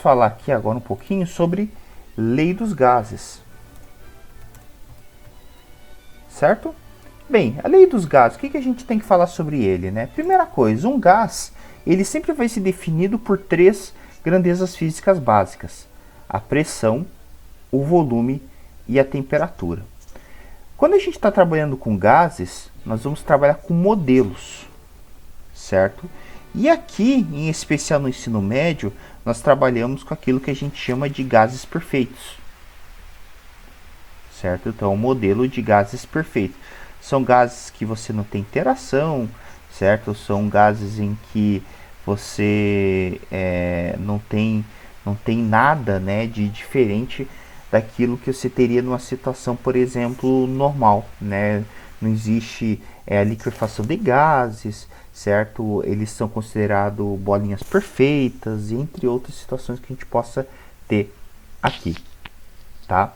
falar aqui agora um pouquinho sobre lei dos gases. Certo? Bem, a lei dos gases, o que a gente tem que falar sobre ele, né? Primeira coisa, um gás, ele sempre vai ser definido por três grandezas físicas básicas: a pressão, o volume e a temperatura. Quando a gente está trabalhando com gases, nós vamos trabalhar com modelos, certo? E aqui, em especial no ensino médio, nós trabalhamos com aquilo que a gente chama de gases perfeitos, certo? Então, o modelo de gases perfeitos. São gases que você não tem interação, certo? São gases em que você não tem nada, né, de diferente daquilo que você teria numa situação, por exemplo, normal, né? Não existe a liquefação de gases, certo? Eles são considerados bolinhas perfeitas, entre outras situações que a gente possa ter aqui, tá?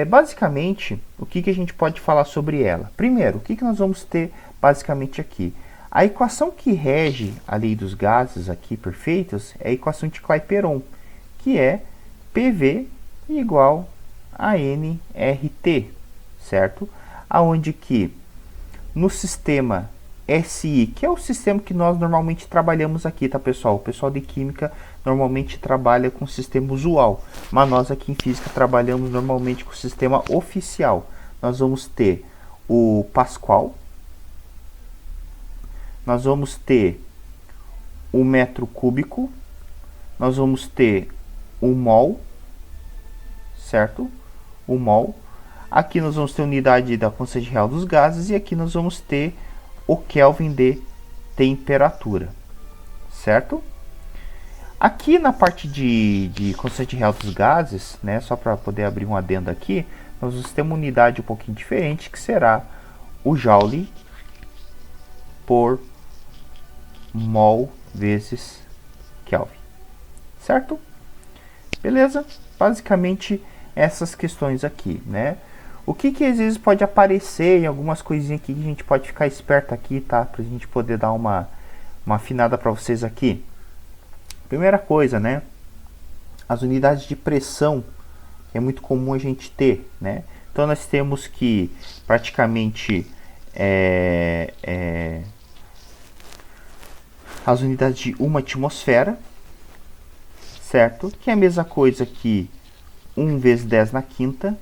Basicamente, o que a gente pode falar sobre ela? Primeiro, o que nós vamos ter basicamente aqui? A equação que rege a lei dos gases aqui perfeitos é a equação de Clapeyron, que é PV igual a nRT, certo? Aonde que no sistema SI, que é o sistema que nós normalmente trabalhamos aqui, tá, pessoal? O pessoal de química normalmente trabalha com o sistema usual, mas nós aqui em física trabalhamos normalmente com o sistema oficial. Nós vamos ter o Pascal, nós vamos ter o metro cúbico, nós vamos ter o mol, certo? O mol. Aqui nós vamos ter a unidade da constante real dos gases e aqui nós vamos ter o Kelvin de temperatura, certo? Aqui na parte de constante real dos gases, né, só para poder abrir um adendo aqui, nós vamos ter uma unidade um pouquinho diferente, que será o Joule por mol vezes Kelvin, certo? Beleza? Basicamente essas questões aqui, né? O que às vezes pode aparecer em algumas coisinhas aqui que a gente pode ficar esperto aqui, tá? Pra gente poder dar uma afinada para vocês aqui. Primeira coisa, né? As unidades de pressão, que é muito comum a gente ter, né? Então nós temos que praticamente as unidades de uma atmosfera, certo? Que é a mesma coisa que 1 vezes 10 na quinta,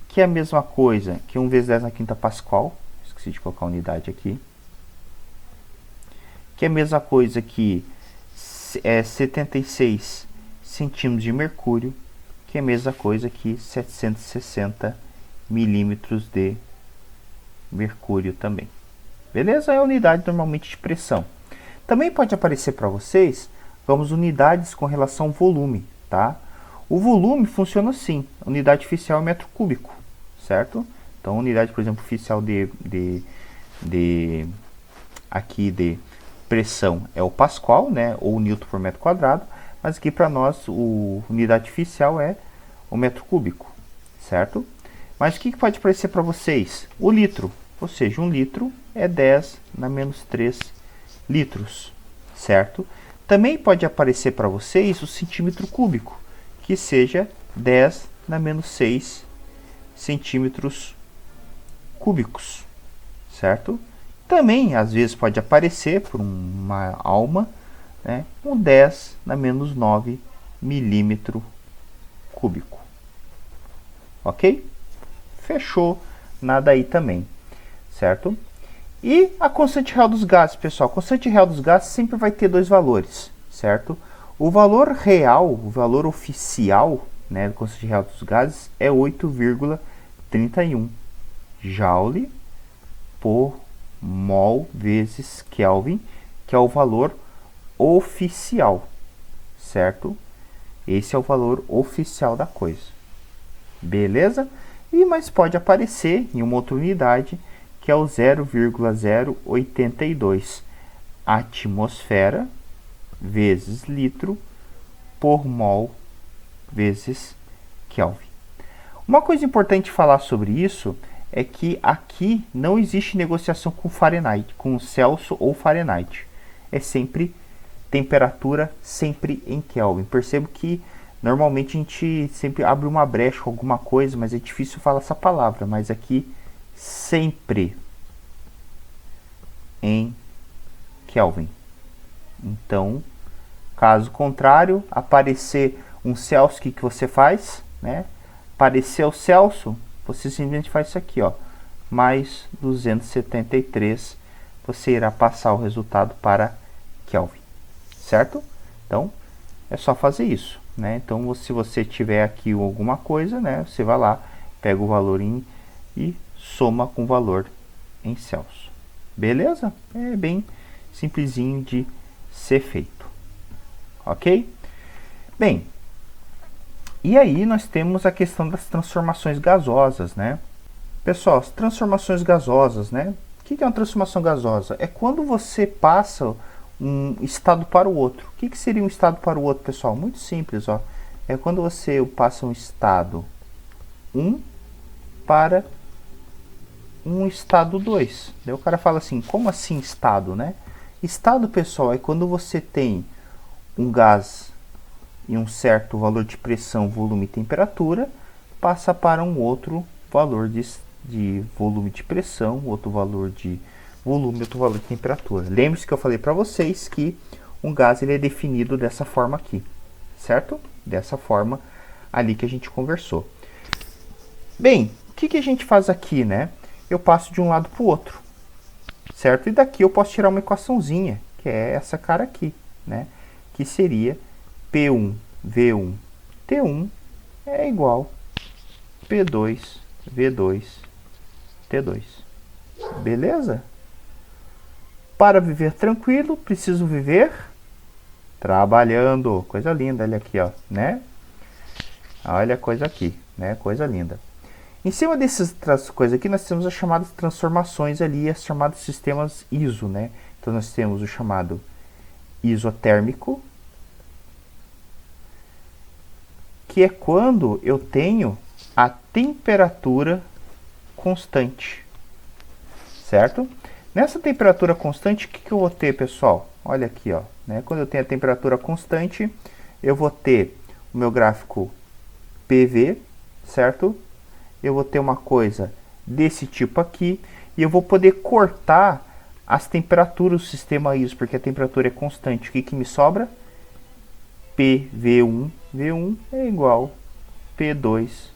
que é a mesma coisa que 1 vezes 10 na quinta Pascal, esqueci de colocar a unidade aqui, que é a mesma coisa que 76 centímetros de mercúrio, que é a mesma coisa que 760 milímetros de mercúrio também. Beleza? É a unidade normalmente de pressão. Também pode aparecer para vocês, vamos, unidades com relação ao volume, tá? O volume funciona assim, a unidade oficial é metro cúbico, certo? Então, a unidade, por exemplo, oficial aqui de pressão é o Pascal, né, ou Newton por metro quadrado, mas aqui para nós a unidade oficial é o metro cúbico, certo? Mas o que pode aparecer para vocês? O litro, ou seja, 1 litro é 10 na menos 3 litros, certo? Também pode aparecer para vocês o centímetro cúbico, que seja 10 na menos 6 centímetros cúbicos, certo? Também, às vezes, pode aparecer por uma alma, né, um 10 na menos 9 milímetro cúbico. Ok? Fechou, nada aí também, certo? E a constante real dos gases, pessoal? A constante real dos gases sempre vai ter dois valores, certo? O valor real, o valor oficial, né, da constante real dos gases é 8,31 Joule por mol vezes Kelvin, que é o valor oficial, certo? Esse é o valor oficial da coisa. Beleza? Mas pode aparecer em uma outra unidade, que é o 0,082 atmosfera vezes litro por mol vezes Kelvin. Uma coisa importante falar sobre isso é que aqui não existe negociação com Fahrenheit, com Celsius ou Fahrenheit. É sempre temperatura sempre em Kelvin. Percebo que normalmente a gente sempre abre uma brecha com alguma coisa, mas é difícil falar essa palavra, mas aqui sempre em Kelvin. Então, caso contrário, aparecer um Celsius, o que você faz? Né? Aparecer o Celsius, você simplesmente faz isso aqui, ó, mais 273, você irá passar o resultado para Kelvin, certo? Então, é só fazer isso, né? Então, se você tiver aqui alguma coisa, né, você vai lá, pega o valor e soma com o valor em Celsius. Beleza? É bem simplesinho de ser feito. Ok? Bem, e aí nós temos a questão das transformações gasosas, né? Pessoal, as transformações gasosas, né? O que é uma transformação gasosa? É quando você passa um estado para o outro. O que seria um estado para o outro, pessoal? Muito simples, ó. É quando você passa um estado 1 para um estado 2. Daí o cara fala assim, como assim estado, né? Estado, pessoal, é quando você tem um gás em um certo valor de pressão, volume e temperatura, passa para um outro valor de volume de pressão, outro valor de volume, outro valor de temperatura. Lembre-se que eu falei para vocês que um gás ele é definido dessa forma aqui, certo? Dessa forma ali que a gente conversou. Bem, o que a gente faz aqui, né? Eu passo de um lado para o outro, certo? E daqui eu posso tirar uma equaçãozinha, que é essa cara aqui, né? Que seria P1, V1, T1 é igual P2, V2, T2. Beleza? Para viver tranquilo, preciso viver trabalhando. Coisa linda, olha aqui, ó, né? Olha a coisa aqui, né? Coisa linda. Em cima dessas coisas aqui, nós temos as chamadas transformações ali, as chamadas sistemas ISO, né? Então, nós temos o chamado isotérmico, que é quando eu tenho a temperatura constante, certo? Nessa temperatura constante, o que eu vou ter, pessoal? Olha aqui, ó, né? Quando eu tenho a temperatura constante, eu vou ter o meu gráfico PV, certo? Eu vou ter uma coisa desse tipo aqui, e eu vou poder cortar as temperaturas do sistema ISO, porque a temperatura é constante. O que me sobra? PV1, V1 é igual P2,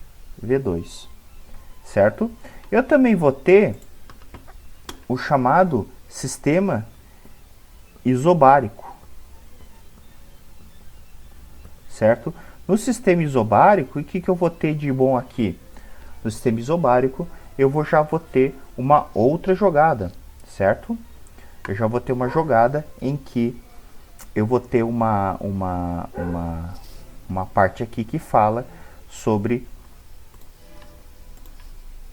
V2, certo? Eu também vou ter o chamado sistema isobárico, certo? No sistema isobárico, o que eu vou ter de bom aqui? No sistema isobárico, já vou ter uma outra jogada, certo? Eu já vou ter uma jogada em que eu vou ter uma parte aqui que fala sobre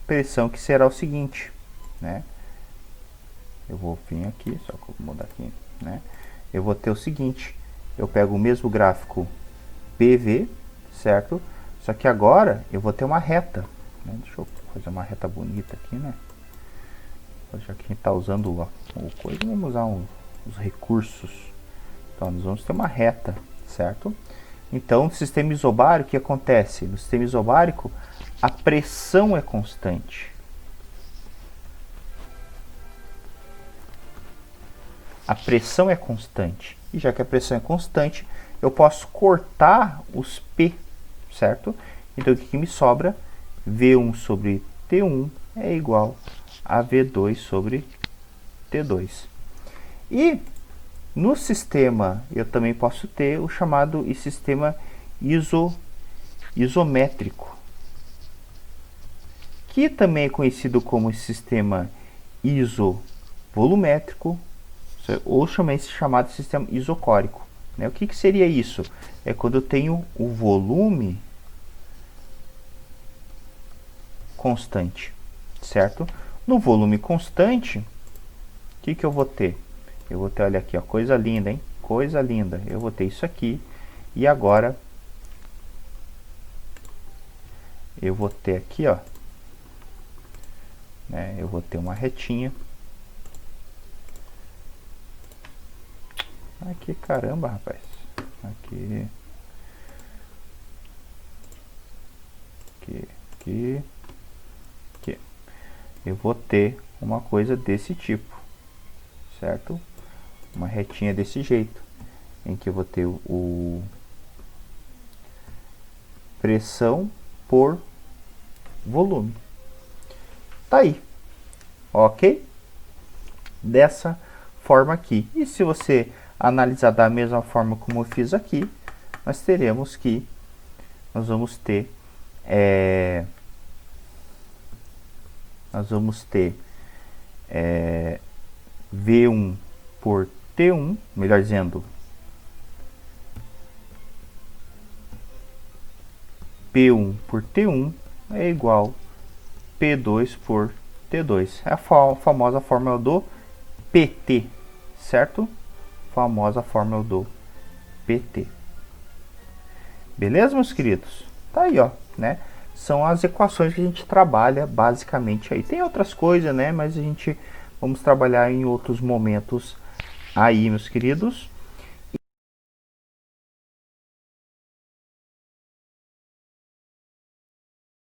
pressão, que será o seguinte, né? Eu vou vir aqui, só que eu vou mudar aqui, né? Eu vou ter o seguinte, eu pego o mesmo gráfico PV, certo? Só que agora eu vou ter uma reta, né? Deixa eu fazer uma reta bonita aqui, né? Já que a gente está usando o coisa, vamos usar os recursos. Então, nós vamos ter uma reta, certo? Então, no sistema isobárico, o que acontece? No sistema isobárico, a pressão é constante. A pressão é constante. E já que a pressão é constante, eu posso cortar os P, certo? Então, o que me sobra? V1 sobre T1 é igual a V2 sobre T2. E no sistema, eu também posso ter o chamado sistema isométrico, que também é conhecido como sistema isovolumétrico, ou também chamado sistema isocórico, né? O que seria isso? É quando eu tenho o volume constante, certo? No volume constante, o que eu vou ter? Eu vou ter, olha aqui, ó, coisa linda, hein? Coisa linda. Eu vou ter isso aqui. E agora, eu vou ter aqui, ó, né? Eu vou ter uma retinha. Aqui, caramba, rapaz. Aqui. Aqui. Eu vou ter uma coisa desse tipo, certo? Uma retinha desse jeito, em que eu vou ter o pressão por volume. Tá aí, ok? Dessa forma aqui. E se você analisar da mesma forma como eu fiz aqui, nós vamos ter V1 por T1, melhor dizendo, P1 por T1 é igual P2 por T2. É a famosa fórmula do PT, certo? Famosa fórmula do PT. Beleza, meus queridos? Tá aí, ó, né? São as equações que a gente trabalha basicamente aí. Tem outras coisas, né? Mas a gente vamos trabalhar em outros momentos aí, meus queridos.